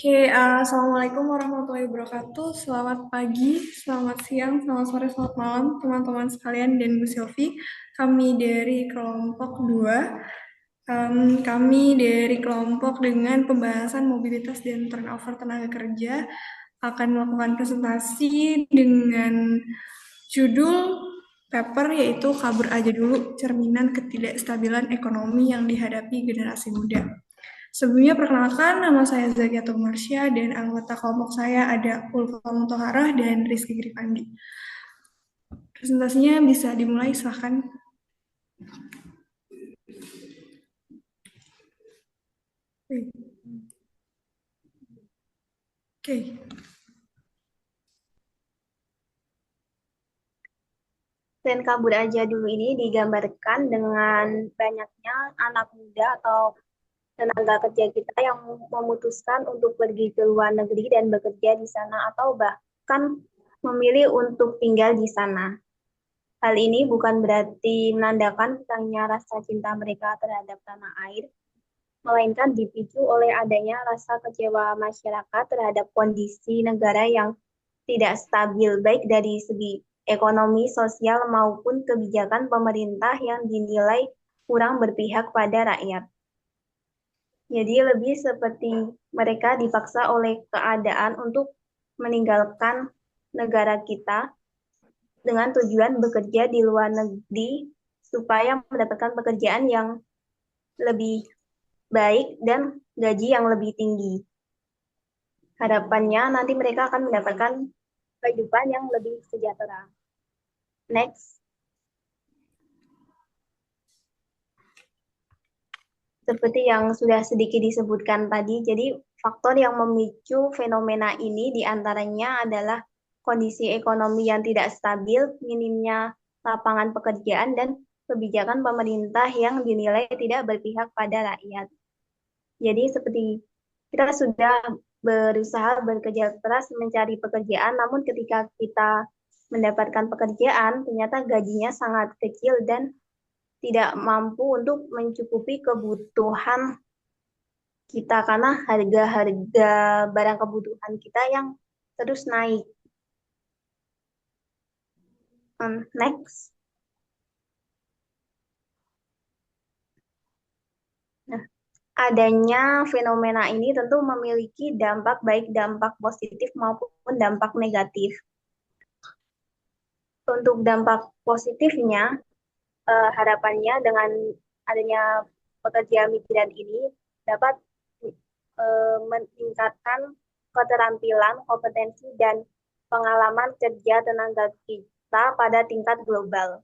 Assalamualaikum warahmatullahi wabarakatuh. Selamat pagi, selamat siang, selamat sore, selamat malam, teman-teman sekalian dan Bu Sylvie. Kami dari kelompok 2. Kami dari kelompok dengan pembahasan mobilitas dan turnover tenaga kerja akan melakukan presentasi dengan judul paper yaitu Kabur Aja Dulu, Cerminan Ketidakstabilan Ekonomi yang Dihadapi Generasi Muda. Sebelumnya perkenalkan, nama saya Zakiatul Marsya dan anggota kelompok saya ada Ulfa Mutoharah dan Rizky Gripandi. Presentasinya bisa dimulai, silahkan. Oke. Tren kabur aja dulu ini digambarkan dengan banyaknya anak muda atau tenaga kerja kita yang memutuskan untuk pergi ke luar negeri dan bekerja di sana atau bahkan memilih untuk tinggal di sana. Hal ini bukan berarti menandakan hilangnya rasa cinta mereka terhadap tanah air, melainkan dipicu oleh adanya rasa kecewa masyarakat terhadap kondisi negara yang tidak stabil, baik dari segi ekonomi, sosial, maupun kebijakan pemerintah yang dinilai kurang berpihak pada rakyat. Jadi lebih seperti mereka dipaksa oleh keadaan untuk meninggalkan negara kita dengan tujuan bekerja di luar negeri supaya mendapatkan pekerjaan yang lebih baik dan gaji yang lebih tinggi. Harapannya nanti mereka akan mendapatkan kehidupan yang lebih sejahtera. Next. Seperti yang sudah sedikit disebutkan tadi, jadi faktor yang memicu fenomena ini diantaranya adalah kondisi ekonomi yang tidak stabil, minimnya lapangan pekerjaan, dan kebijakan pemerintah yang dinilai tidak berpihak pada rakyat. Jadi seperti kita sudah berusaha bekerja keras mencari pekerjaan, namun ketika kita mendapatkan pekerjaan, ternyata gajinya sangat kecil dan tidak mampu untuk mencukupi kebutuhan kita karena harga-harga barang kebutuhan kita yang terus naik. Next. Nah, adanya fenomena ini tentu memiliki dampak baik dampak positif maupun dampak negatif. Untuk dampak positifnya, harapannya dengan adanya pekerja migran ini dapat meningkatkan keterampilan, kompetensi, dan pengalaman kerja tenaga kita pada tingkat global.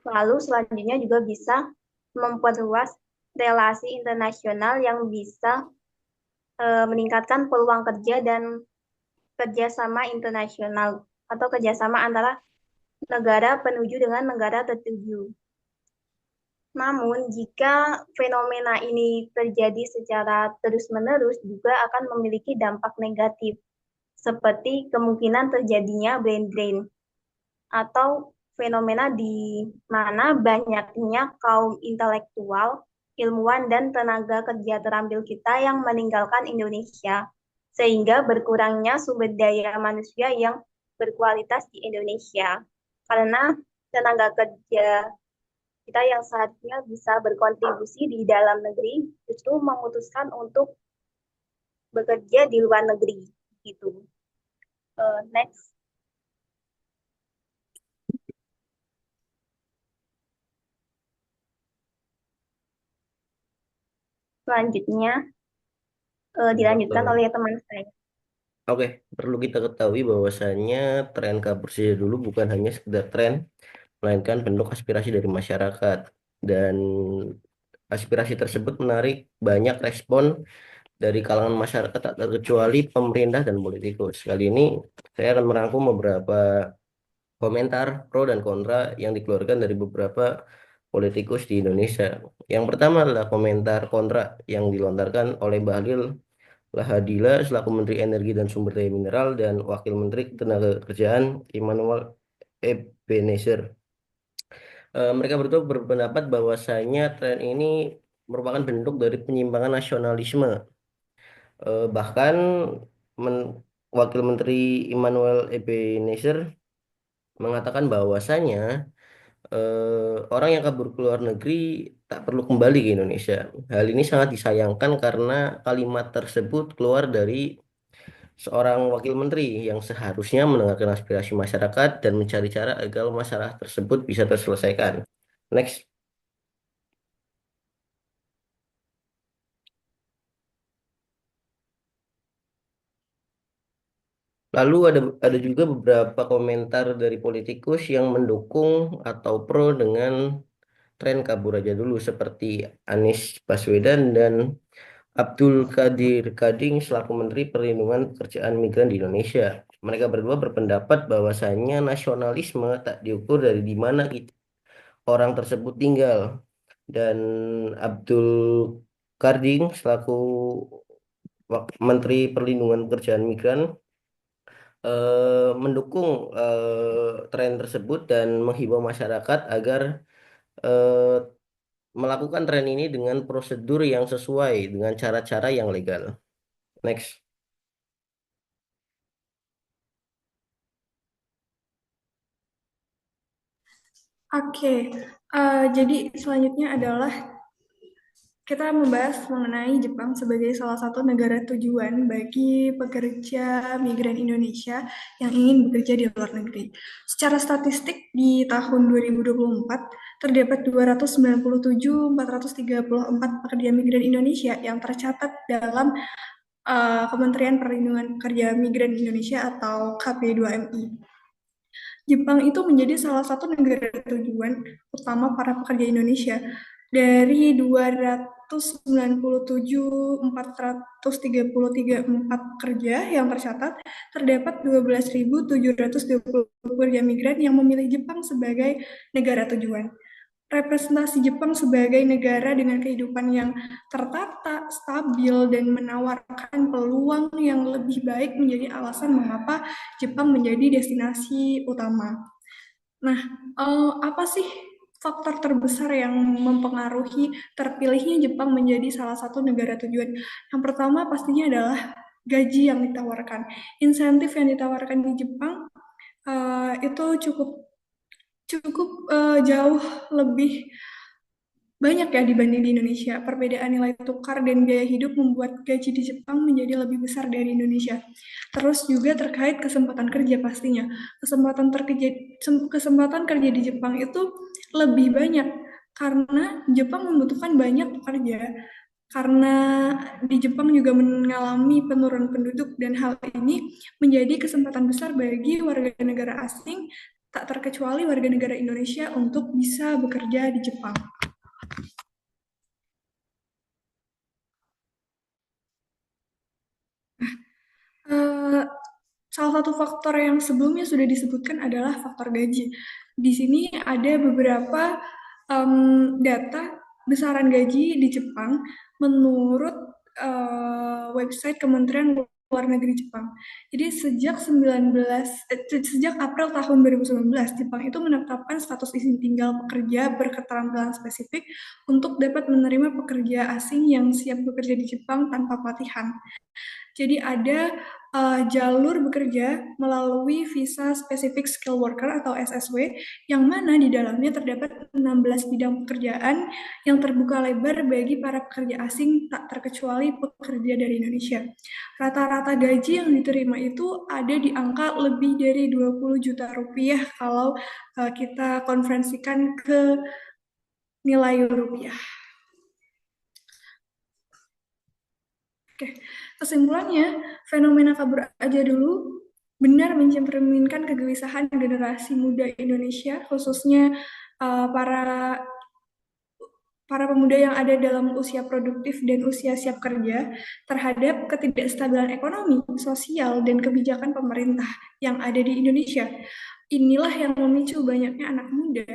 Lalu selanjutnya juga bisa memperluas relasi internasional yang bisa meningkatkan peluang kerja dan kerjasama internasional atau kerjasama antara negara penuju dengan negara tertuju. Namun, jika fenomena ini terjadi secara terus-menerus, juga akan memiliki dampak negatif, seperti kemungkinan terjadinya brain drain, atau fenomena di mana banyaknya kaum intelektual, ilmuwan, dan tenaga kerja terampil kita yang meninggalkan Indonesia, sehingga berkurangnya sumber daya manusia yang berkualitas di Indonesia. Karena tenaga kerja kita yang seharusnya bisa berkontribusi di dalam negeri justru memutuskan untuk bekerja di luar negeri gitu. Next. Selanjutnya dilanjutkan oleh teman saya. Oke, perlu kita ketahui bahwasannya tren kabur saja dulu bukan hanya sekedar tren, melainkan bentuk aspirasi dari masyarakat. Dan aspirasi tersebut menarik banyak respon dari kalangan masyarakat tak terkecuali pemerintah dan politikus. Kali ini saya akan merangkum beberapa komentar pro dan kontra yang dikeluarkan dari beberapa politikus di Indonesia. Yang pertama adalah komentar kontra yang dilontarkan oleh Bahlil Lahadila selaku Menteri Energi dan Sumber Daya Mineral dan Wakil Menteri Ketenagakerjaan Immanuel Ebenezer. Mereka berdua berpendapat bahwasanya tren ini merupakan bentuk dari penyimpangan nasionalisme Bahkan men- Wakil Menteri Immanuel Ebenezer mengatakan bahwasanya orang yang kabur ke luar negeri tak perlu kembali ke Indonesia. Hal ini sangat disayangkan karena kalimat tersebut keluar dari seorang wakil menteri yang seharusnya mendengarkan aspirasi masyarakat dan mencari cara agar masalah tersebut bisa terselesaikan. Next. Lalu ada juga beberapa komentar dari politikus yang mendukung atau pro dengan tren kabur aja dulu seperti Anies Baswedan dan Abdul Qadir Kading selaku Menteri Perlindungan Pekerjaan Migran di Indonesia. Mereka berdua berpendapat bahwasanya nasionalisme tak diukur dari di mana orang tersebut tinggal. Dan Abdul Karding selaku Menteri Perlindungan Pekerjaan Migran mendukung tren tersebut dan menghimbau masyarakat agar eh, melakukan tren ini dengan prosedur yang sesuai dengan cara-cara yang legal. Next. Oke, jadi selanjutnya adalah kita membahas mengenai Jepang sebagai salah satu negara tujuan bagi pekerja migran Indonesia yang ingin bekerja di luar negeri. Secara statistik di tahun 2024 terdapat 297.434 pekerja migran Indonesia yang tercatat dalam Kementerian Perlindungan Pekerja Migran Indonesia atau KP2MI. Jepang itu menjadi salah satu negara tujuan utama para pekerja Indonesia. Dari 297.434 pekerja yang tercatat, terdapat 12.720 pekerja migran yang memilih Jepang sebagai negara tujuan. Representasi Jepang sebagai negara dengan kehidupan yang tertata, stabil, dan menawarkan peluang yang lebih baik menjadi alasan mengapa Jepang menjadi destinasi utama. Nah, apa sih faktor terbesar yang mempengaruhi terpilihnya Jepang menjadi salah satu negara tujuan? Yang pertama pastinya adalah gaji yang ditawarkan. Insentif yang ditawarkan di Jepang itu cukup cukup jauh lebih banyak ya dibanding di Indonesia. Perbedaan nilai tukar dan biaya hidup membuat gaji di Jepang menjadi lebih besar dari Indonesia. Terus juga terkait kesempatan kerja pastinya. Kesempatan kerja di Jepang itu lebih banyak karena Jepang membutuhkan banyak pekerja. Karena di Jepang juga mengalami penurunan penduduk dan hal ini menjadi kesempatan besar bagi warga negara asing tak terkecuali warga negara Indonesia untuk bisa bekerja di Jepang. Eh, Salah satu faktor yang sebelumnya sudah disebutkan adalah faktor gaji. Di sini ada beberapa data besaran gaji di Jepang menurut website Kementerian Luar Negeri Jepang. Jadi sejak April tahun 2019, Jepang itu menetapkan status izin tinggal pekerja berketerampilan spesifik untuk dapat menerima pekerja asing yang siap bekerja di Jepang tanpa pelatihan. Jadi ada jalur bekerja melalui visa spesifik skill worker atau SSW yang mana di dalamnya terdapat 16 bidang pekerjaan yang terbuka lebar bagi para pekerja asing tak terkecuali pekerja dari Indonesia. Rata-rata gaji yang diterima itu ada di angka lebih dari 20 juta rupiah kalau kita konversikan ke nilai rupiah. Oke, kesimpulannya, fenomena kabur aja dulu benar mencerminkan kegelisahan generasi muda Indonesia, khususnya para pemuda yang ada dalam usia produktif dan usia siap kerja terhadap ketidakstabilan ekonomi, sosial, dan kebijakan pemerintah yang ada di Indonesia. Inilah yang memicu banyaknya anak muda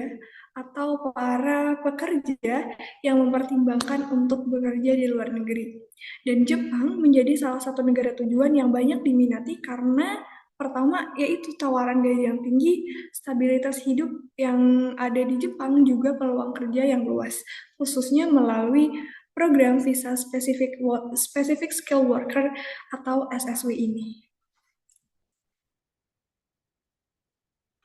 atau para pekerja yang mempertimbangkan untuk bekerja di luar negeri. Dan Jepang menjadi salah satu negara tujuan yang banyak diminati karena pertama yaitu tawaran gaji yang tinggi, stabilitas hidup yang ada di Jepang juga peluang kerja yang luas, khususnya melalui program Visa Specific Skill Worker atau SSW ini.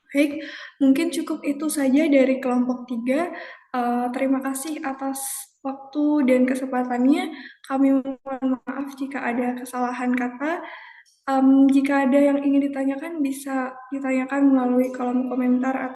Baik, mungkin cukup itu saja dari kelompok 3. Terima kasih atas waktu dan kesempatannya. Kami mohon maaf jika ada kesalahan kata. Jika ada yang ingin ditanyakan, bisa ditanyakan melalui kolom komentar